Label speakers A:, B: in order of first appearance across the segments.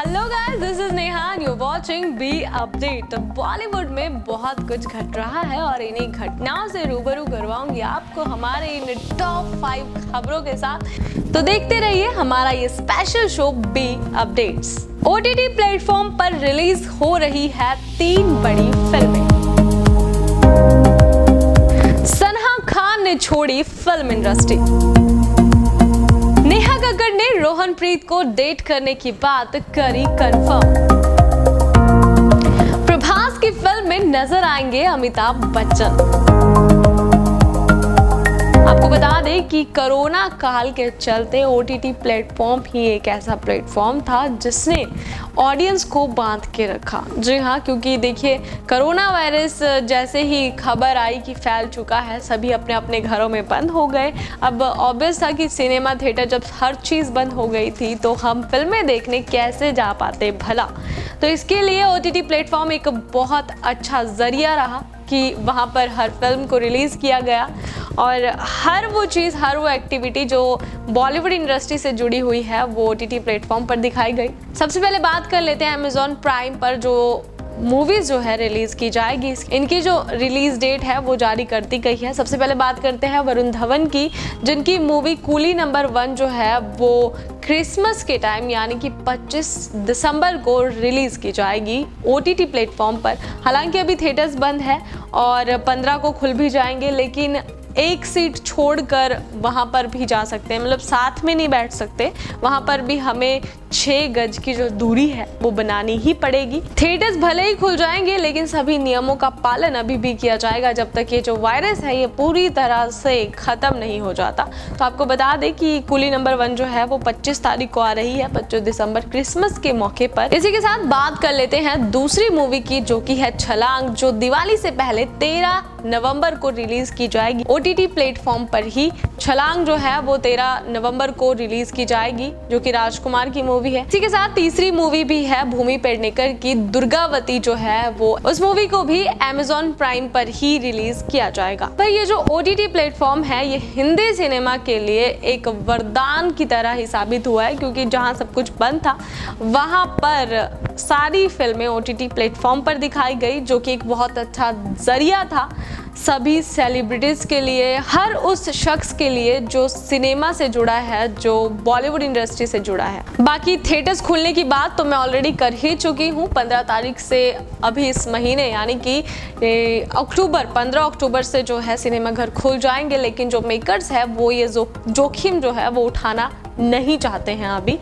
A: Hello guys, this is Neha and you watching B update. तो बॉलीवुड में बहुत कुछ घट रहा है और इन्हीं घटनाओं से रूबरू करवाऊंगी आपको हमारे इन टॉप 5 खबरों के साथ। तो देखते रहिए हमारा ये special show B updates. OTT platform पर रिलीज हो रही है 3 बड़ी फिल्में। सनहा खान ने छोड़ी फिल्म इंडस्ट्री। नेहा कक्कड़ ने रोहनप्रीत को डेट करने की बात करी कंफर्म। प्रभास की फिल्म में नजर आएंगे अमिताभ बच्चन। आपको बता दें कि कोरोना काल के चलते ओटीटी प्लेटफॉर्म ही एक ऐसा प्लेटफॉर्म था जिसने ऑडियंस को बांध के रखा। जी हाँ, क्योंकि देखिए कोरोना वायरस जैसे ही खबर आई कि फैल चुका है, सभी अपने अपने घरों में बंद हो गए। अब ऑब्वियस था कि सिनेमा थिएटर जब हर चीज़ बंद हो गई थी तो हम फिल्में देखने कैसे जा पाते भला। तो इसके लिए ओटीटी प्लेटफॉर्म एक बहुत अच्छा जरिया रहा कि वहाँ पर हर फिल्म को रिलीज़ किया गया और हर वो चीज़, हर वो एक्टिविटी जो बॉलीवुड इंडस्ट्री से जुड़ी हुई है वो ओटीटी प्लेटफॉर्म पर दिखाई गई। सबसे पहले बात कर लेते हैं अमेज़ॉन प्राइम पर जो मूवीज़ जो है रिलीज़ की जाएगी, इनकी जो रिलीज़ डेट है वो जारी कर दी गई है। सबसे पहले बात करते हैं वरुण धवन की, जिनकी मूवी कूली नंबर 1 जो है वो क्रिसमस के टाइम यानी कि 25 दिसंबर को रिलीज़ की जाएगी ओटीटी प्लेटफॉर्म पर। हालांकि अभी थिएटर्स बंद है और 15 को खुल भी जाएंगे, लेकिन एक सीट छोड़कर वहाँ पर भी जा सकते हैं, मतलब साथ में नहीं बैठ सकते। वहाँ पर भी हमें 6 गज की जो दूरी है वो बनानी ही पड़ेगी। थिएटर्स भले ही खुल जाएंगे लेकिन सभी नियमों का पालन अभी भी किया जाएगा जब तक ये जो वायरस है ये पूरी तरह से खत्म नहीं हो जाता। तो आपको बता दें कि कूली नंबर 1 जो है वो 25 तारीख को आ रही है, 25 दिसंबर क्रिसमस के मौके पर। इसी के साथ बात कर लेते हैं दूसरी मूवी की, जो कि है छलांग, जो दिवाली से पहले 13 नवंबर को रिलीज की जाएगी ओटीटी प्लेटफॉर्म पर ही। छलांग जो है वो 13 नवंबर को रिलीज की जाएगी, जो कि राजकुमार की मूवी है। इसी के साथ तीसरी मूवी भी है भूमि पेडनेकर की, दुर्गावती जो है वो, उस मूवी को भी अमेज़ॉन प्राइम पर ही रिलीज किया जाएगा। पर ये जो ओटीटी प्लेटफॉर्म है ये हिंदी सिनेमा के लिए एक वरदान की तरह ही साबित हुआ है, क्योंकि जहाँ सब कुछ बंद था वहाँ पर सारी फिल्में ओटीटी प्लेटफॉर्म पर दिखाई गई, जो कि एक बहुत अच्छा जरिया था सभी सेलिब्रिटीज के लिए, हर उस शख्स के लिए जो सिनेमा से जुड़ा है, जो बॉलीवुड इंडस्ट्री से जुड़ा है। बाकी थिएटर्स खुलने की बात तो मैं ऑलरेडी कर ही चुकी हूँ। 15 तारीख से अभी इस महीने यानी कि 15 अक्टूबर से जो है सिनेमा घर खुल जाएंगे, लेकिन जो मेकर्स है वो ये जोखिम जो है वो उठाना नहीं चाहते हैं अभी,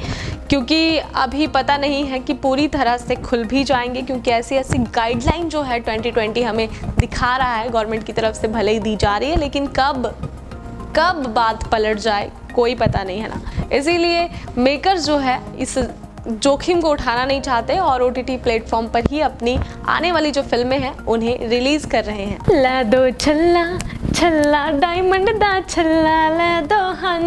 A: क्योंकि अभी पता नहीं है कि पूरी तरह से खुल भी जाएंगे, क्योंकि ऐसी गाइडलाइन जो है 2020 हमें दिखा रहा है गवर्नमेंट की तरफ से, भले ही दी जा रही है, लेकिन कब बात पलट जाए कोई पता नहीं है ना। इसीलिए मेकर्स जो है इस जोखिम को उठाना नहीं चाहते और ओटीटी प्लेटफॉर्म पर ही अपनी आने वाली जो फिल्में हैं उन्हें रिलीज कर रहे हैं। ला दो छल्ला छल्ला डायमंड दा छल्ला ला दो, हाँ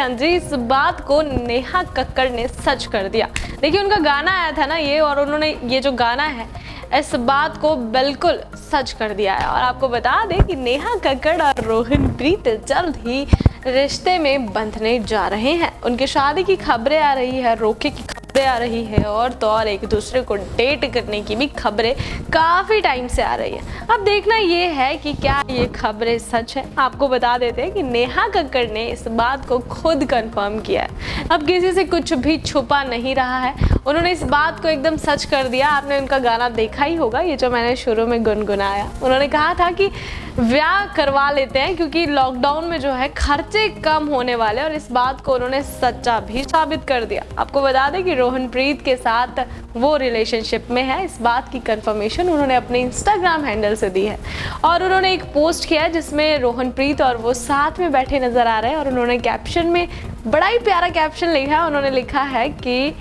A: जी, इस बात को नेहा कक्कड़ ने सच कर दिया। देखिए उनका गाना आया था ना ये, और उन्होंने ये जो गाना है इस बात को बिल्कुल सच कर दिया है। और आपको बता दें कि नेहा कक्कड़ और रोहनप्रीत जल्द ही रिश्ते में बंधने जा रहे हैं। उनकी शादी की खबरें आ रही है, रोके की खबरें आ रही है, और तो और एक दूसरे को डेट करने की भी खबरें काफ़ी टाइम से आ रही है। अब देखना ये है कि क्या ये खबरें सच है। आपको बता देते हैं कि नेहा कक्कड़ ने इस बात को खुद कंफर्म किया है। अब किसी से कुछ भी छुपा नहीं रहा है, उन्होंने इस बात को एकदम सच कर दिया। आपने उनका गाना देखा ही होगा, ये जो मैंने शुरू में गुनगुनाया। उन्होंने कहा था कि ब्याह करवा लेते हैं क्योंकि लॉकडाउन में जो है खर्चे कम होने वाले, और इस बात को उन्होंने सच्चा भी साबित कर दिया। आपको बता दें कि रोहनप्रीत के साथ वो रिलेशनशिप में है, इस बात की कंफर्मेशन उन्होंने अपने इंस्टाग्राम हैंडल से दी है। और उन्होंने एक पोस्ट किया जिसमें रोहनप्रीत और वो साथ में बैठे नजर आ रहे हैं, और उन्होंने कैप्शन में बड़ा ही प्यारा कैप्शन लिखा है। उन्होंने लिखा है कि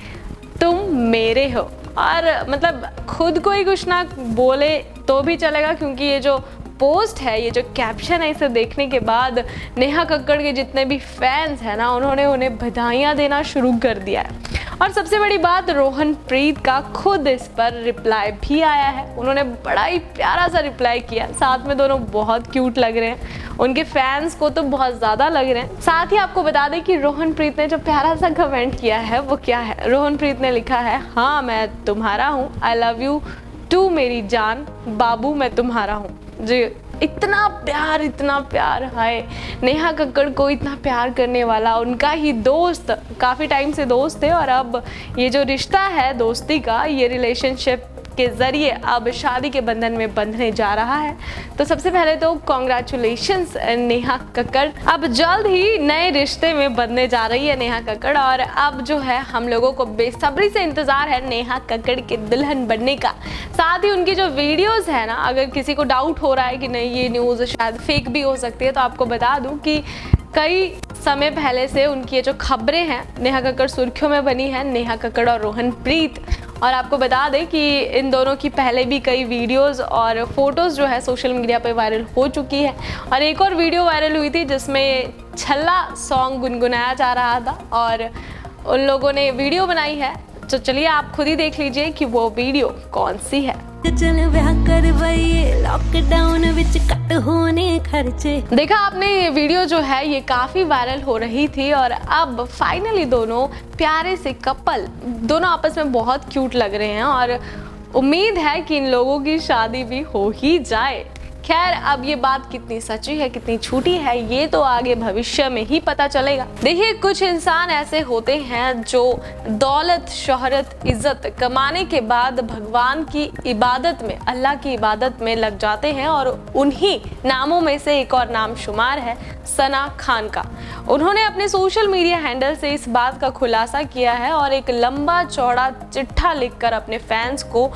A: तुम मेरे हो, और मतलब खुद को ही कुछ ना बोले तो भी चलेगा, क्योंकि ये जो पोस्ट है, ये जो कैप्शन है, इसे देखने के बाद नेहा कक्कड़ के जितने भी फैंस हैं ना, उन्होंने उन्हें बधाइयाँ देना शुरू कर दिया है। और सबसे बड़ी बात, रोहनप्रीत का खुद इस पर रिप्लाई भी आया है। उन्होंने बड़ा ही प्यारा सा रिप्लाई किया, साथ में दोनों बहुत क्यूट लग रहे हैं, उनके फैंस को तो बहुत ज़्यादा लग रहे हैं। साथ ही आपको बता दें कि रोहनप्रीत ने जो प्यारा सा कमेंट किया है वो क्या है। रोहनप्रीत ने लिखा है, हाँ मैं तुम्हारा हूँ, आई लव यू टू मेरी जान, बाबू मैं तुम्हारा हूँ। जी, इतना प्यार, हाय। नेहा कक्कड़ को इतना प्यार करने वाला उनका ही दोस्त, काफ़ी टाइम से दोस्त थे और अब ये जो रिश्ता है दोस्ती का, ये रिलेशनशिप के ज़रिए अब शादी के बंधन में बंधने जा रहा है। तो सबसे पहले तो कॉन्ग्रेचुलेशंस नेहा कक्कड़, अब जल्द ही नए रिश्ते में बंधने जा रही है नेहा कक्कड़। और अब जो है हम लोगों को बेसब्री से इंतज़ार है नेहा कक्कड़ के दुल्हन बनने का। साथ ही उनकी जो वीडियोज़ है ना, अगर किसी को डाउट हो रहा है कि नहीं ये न्यूज़ शायद फेक भी हो सकती है, तो आपको बता दूँ कि कई समय पहले से उनकी ये जो खबरें हैं, नेहा कक्कड़ सुर्खियों में बनी है, नेहा कक्कड़ और रोहनप्रीत। और आपको बता दें कि इन दोनों की पहले भी कई वीडियोस और फोटोज़ जो है सोशल मीडिया पे वायरल हो चुकी है। और एक और वीडियो वायरल हुई थी जिसमें छल्ला सॉन्ग गुनगुनाया जा रहा था और उन लोगों ने वीडियो बनाई है। तो चलिए आप खुद ही देख लीजिए कि वो वीडियो कौन सी है।
B: लॉकडाउन विच कट होने खर्चे।
A: देखा आपने, ये वीडियो जो है ये काफी वायरल हो रही थी और अब फाइनली दोनों प्यारे से कपल, दोनों आपस में बहुत क्यूट लग रहे हैं और उम्मीद है कि इन लोगों की शादी भी हो ही जाए। खैर, अब ये बात कितनी सच्ची है कितनी झूठी है ये तो आगे भविष्य में ही पता चलेगा। देखिए, कुछ इंसान ऐसे होते हैं जो दौलत, शोहरत, इज्जत कमाने के बाद भगवान की इबादत में, अल्लाह की इबादत में लग जाते हैं और उन्हीं नामों में से एक और नाम शुमार है सना खान का। उन्होंने अपने सोशल मीडिया हैंडल से इस बात का खुलासा किया है और एक लंबा चौड़ा चिट्ठा लिखकर अपने फैंस को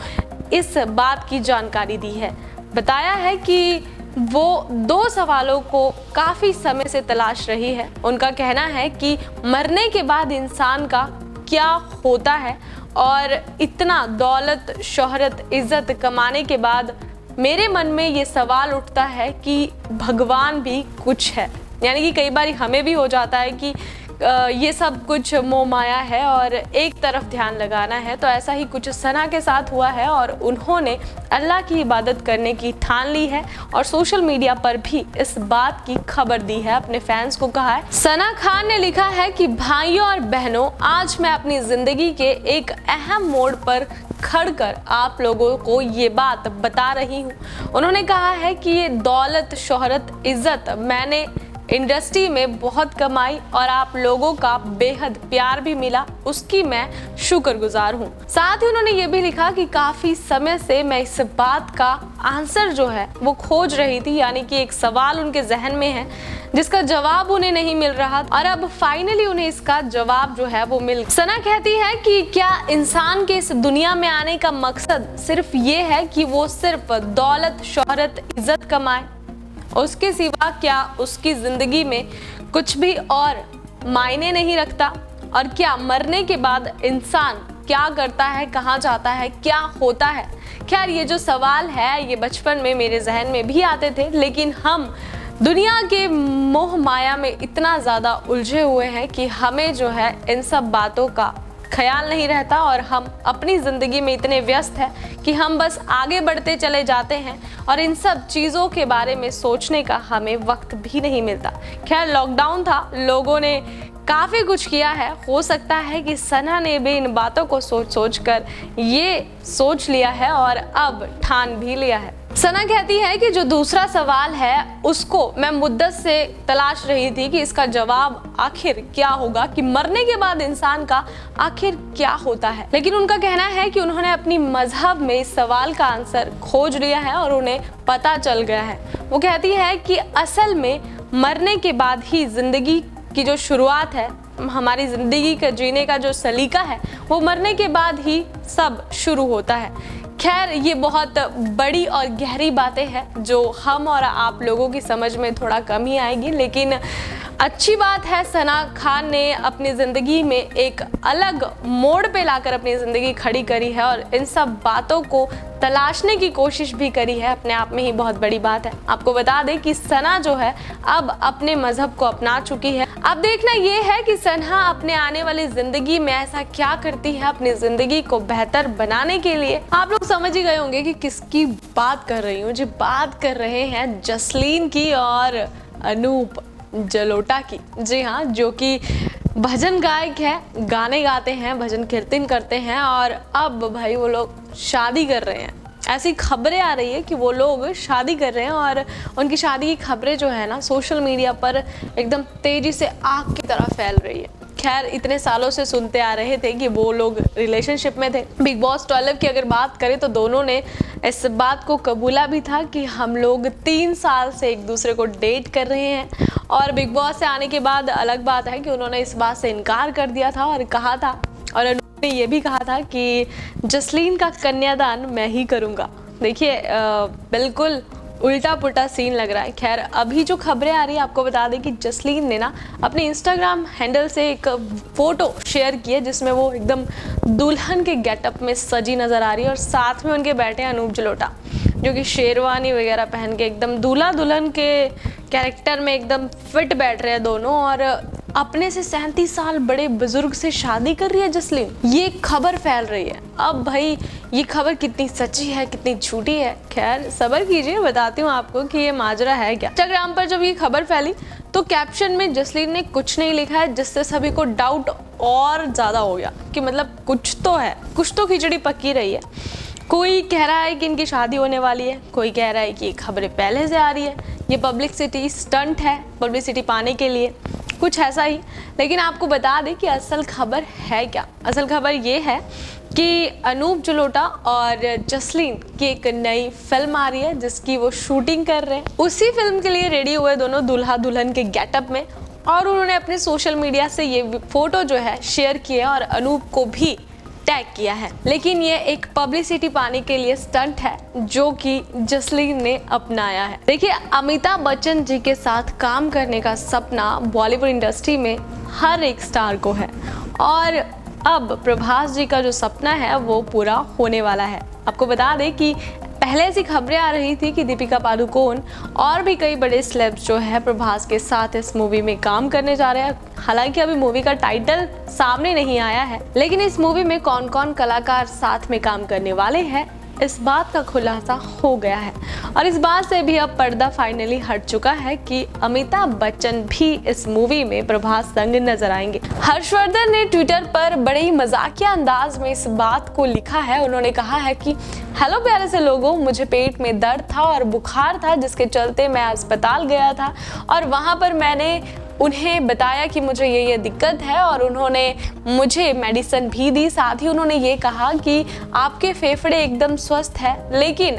A: इस बात की जानकारी दी है। बताया है कि वो 2 सवालों को काफ़ी समय से तलाश रही है। उनका कहना है कि मरने के बाद इंसान का क्या होता है और इतना दौलत, शोहरत, इज्जत कमाने के बाद मेरे मन में ये सवाल उठता है कि भगवान भी कुछ है। यानी कि कई बार हमें भी हो जाता है कि ये सब कुछ मोह माया है और एक तरफ ध्यान लगाना है। तो ऐसा ही कुछ सना के साथ हुआ है और उन्होंने अल्लाह की इबादत करने की ठान ली है और सोशल मीडिया पर भी इस बात की खबर दी है, अपने फैंस को कहा है। सना खान ने लिखा है कि भाइयों और बहनों, आज मैं अपनी जिंदगी के एक अहम मोड़ पर खड़कर आप लोगों को ये बात बता रही हूँ। उन्होंने कहा है कि ये दौलत, शोहरत, इज्जत मैंने इंडस्ट्री में बहुत कमाई और आप लोगों का बेहद प्यार भी मिला, उसकी मैं शुक्रगुजार हूँ। साथ ही उन्होंने ये भी लिखा कि काफ़ी समय से मैं इस बात का आंसर जो है वो खोज रही थी, यानी कि एक सवाल उनके जहन में है जिसका जवाब उन्हें नहीं मिल रहा और अब फाइनली उन्हें इसका जवाब जो है वो मिल। सना कहती है कि क्या इंसान के इस दुनिया में आने का मकसद सिर्फ ये है कि वो सिर्फ दौलत, शोहरत, इज्जत कमाए, उसके सिवा क्या उसकी जिंदगी में कुछ भी और मायने नहीं रखता? और क्या मरने के बाद इंसान क्या करता है, कहाँ जाता है, क्या होता है? खैर, ये जो सवाल है ये बचपन में मेरे जहन में भी आते थे, लेकिन हम दुनिया के मोह माया में इतना ज़्यादा उलझे हुए हैं कि हमें जो है इन सब बातों का ख्याल नहीं रहता और हम अपनी ज़िंदगी में इतने व्यस्त हैं कि हम बस आगे बढ़ते चले जाते हैं और इन सब चीज़ों के बारे में सोचने का हमें वक्त भी नहीं मिलता। खैर, लॉकडाउन था, लोगों ने काफ़ी कुछ किया है। हो सकता है कि सना ने भी इन बातों को सोच कर ये सोच लिया है और अब ठान भी लिया है। सना कहती है कि जो दूसरा सवाल है उसको मैं मुद्दत से तलाश रही थी कि इसका जवाब आखिर क्या होगा, कि मरने के बाद इंसान का आखिर क्या होता है। लेकिन उनका कहना है कि उन्होंने अपनी मजहब में इस सवाल का आंसर खोज लिया है और उन्हें पता चल गया है। वो कहती है कि असल में मरने के बाद ही जिंदगी की जो शुरुआत है, हमारी ज़िंदगी का जीने का जो सलीका है, वो मरने के बाद ही सब शुरू होता है। खैर, ये बहुत बड़ी और गहरी बातें हैं जो हम और आप लोगों की समझ में थोड़ा कम ही आएगी, लेकिन अच्छी बात है सना खान ने अपनी ज़िंदगी में एक अलग मोड़ पे लाकर अपनी ज़िंदगी खड़ी करी है और इन सब बातों को तलाशने की कोशिश भी करी है, अपने आप में ही बहुत बड़ी बात है। आपको बता दें कि सना जो है अब अपने मजहब को अपना चुकी है। अब देखना ये है कि सना अपने आने वाली ज़िंदगी में ऐसा क्या करती है अपनी ज़िंदगी को बेहतर बनाने के लिए। आप लोग समझ ही गए होंगे कि किसकी बात कर रही हूँ। जी, बात कर रहे हैं जसलीन की और अनूप जलोटा की। जी हाँ, जो कि भजन गायक है, गाने गाते हैं, भजन कीर्तन करते हैं और अब भाई वो लोग शादी कर रहे हैं। ऐसी खबरें आ रही है कि वो लोग शादी कर रहे हैं और उनकी शादी की खबरें जो है ना सोशल मीडिया पर एकदम तेजी से आग की तरह फैल रही है। खैर, इतने सालों से सुनते आ रहे थे कि वो लोग रिलेशनशिप में थे। बिग बॉस 12 की अगर बात करें तो दोनों ने इस बात को कबूला भी था कि हम लोग 3 साल से एक दूसरे को डेट कर रहे हैं और बिग बॉस से आने के बाद अलग बात है कि उन्होंने इस बात से इनकार कर दिया था और कहा था, और उन्होंने ये भी कहा था कि जसलीन का कन्यादान मैं ही करूँगा। देखिए, बिल्कुल उल्टा पुल्टा सीन लग रहा है। खैर, अभी जो खबरें आ रही है आपको बता दें कि जसलीन ने ना अपने इंस्टाग्राम हैंडल से एक फ़ोटो शेयर की है जिसमें वो एकदम दुल्हन के गेटअप में सजी नज़र आ रही है और साथ में उनके बैठे हैं अनूप जलोटा, जो कि शेरवानी वगैरह पहन के एकदम दूल्हा दुल्हन के कैरेक्टर में एकदम फिट बैठ रहे हैं दोनों। और अपने से 37 साल बड़े बुजुर्ग से शादी कर रही है जसलीन, ये खबर फैल रही है। अब भाई ये खबर कितनी सच्ची है कितनी झूठी है, खैर सब्र कीजिए, बताती हूँ आपको कि ये माजरा है क्या। इंस्टाग्राम पर जब ये खबर फैली तो कैप्शन में जसलीन ने कुछ नहीं लिखा है, जिससे सभी को डाउट और ज़्यादा हो गया कि मतलब कुछ तो है, कुछ तो खिचड़ी पकी रही है। कोई कह रहा है कि इनकी शादी होने वाली है, कोई कह रहा है कि ये खबरें पहले से आ रही है, ये पब्लिसिटी स्टंट है पब्लिसिटी पाने के लिए, कुछ ऐसा ही। लेकिन आपको बता दें कि असल खबर है क्या। असल खबर ये है कि अनूप जलोटा और जसलीन की एक नई फिल्म आ रही है जिसकी वो शूटिंग कर रहे हैं। उसी फिल्म के लिए रेडी हुए दोनों दूल्हा दुल्हन के गेटअप में और उन्होंने अपने सोशल मीडिया से ये फोटो जो है शेयर की है और अनूप को भी टैग किया है। लेकिन ये एक पब्लिसिटी पाने के लिए स्टंट है जो कि जसलीन ने अपनाया है। देखिए, अमिताभ बच्चन जी के साथ काम करने का सपना बॉलीवुड इंडस्ट्री में हर एक स्टार को है और अब प्रभास जी का जो सपना है वो पूरा होने वाला है। आपको बता दें कि पहले ऐसी खबरें आ रही थी कि दीपिका पादुकोण और भी कई बड़े सेलेब्स जो है प्रभास के साथ इस मूवी में काम करने जा रहे हैं। हालांकि अभी मूवी का टाइटल सामने नहीं आया है, लेकिन इस मूवी में कौन कौन कलाकार साथ में काम करने वाले हैं इस बात का खुलासा हो गया है और इस बात से भी अब पर्दा फाइनली हट चुका है कि अमिताभ बच्चन भी इस मूवी में प्रभास संग नजर आएंगे। हर्षवर्धन ने ट्विटर पर बड़े ही मजाकिया अंदाज में इस बात को लिखा है। उन्होंने कहा है कि हेलो प्यारे से लोगों, मुझे पेट में दर्द था और बुखार था जिसके चलते मैं अस्पताल गया था और वहाँ पर मैंने उन्हें बताया कि मुझे ये दिक्कत है और उन्होंने मुझे मेडिसिन भी दी। साथ ही उन्होंने ये कहा कि आपके फेफड़े एकदम स्वस्थ है लेकिन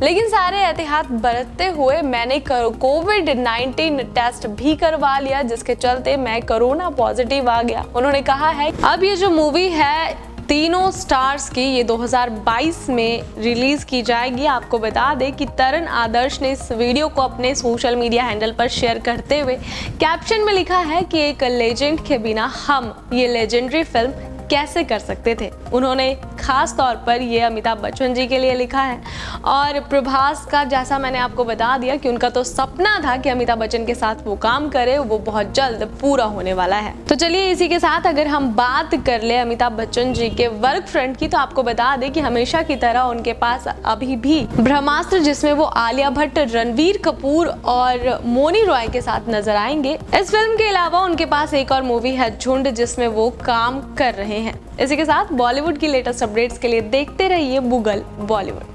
A: लेकिन सारे एहतियात बरतते हुए मैंने कोविड-19 टेस्ट भी करवा लिया जिसके चलते मैं कोरोना पॉजिटिव आ गया। उन्होंने कहा है अब ये जो मूवी है तीनों स्टार्स की ये 2022 में रिलीज की जाएगी। आपको बता दें कि तरण आदर्श ने इस वीडियो को अपने सोशल मीडिया हैंडल पर शेयर करते हुए कैप्शन में लिखा है कि एक लेजेंड के बिना हम ये लेजेंडरी फिल्म कैसे कर सकते थे। उन्होंने खास तौर पर ये अमिताभ बच्चन जी के लिए लिखा है और प्रभास का जैसा मैंने आपको बता दिया कि उनका तो सपना था कि अमिताभ बच्चन के साथ वो काम करे, वो बहुत जल्द पूरा होने वाला है। तो चलिए इसी के साथ अगर हम बात कर ले अमिताभ बच्चन जी के वर्क फ्रंट की, तो आपको बता दें कि हमेशा की तरह उनके पास अभी भी ब्रह्मास्त्र, जिसमें वो आलिया भट्ट, रणवीर कपूर और मोनी रॉय के साथ नजर आएंगे। इस फिल्म के अलावा उनके पास एक और मूवी है झुंड जिसमें वो काम कर रहे हैं। इसी के साथ बॉलीवुड की लेटेस्ट अपडेट्स के लिए देखते रहिए गूगल बॉलीवुड।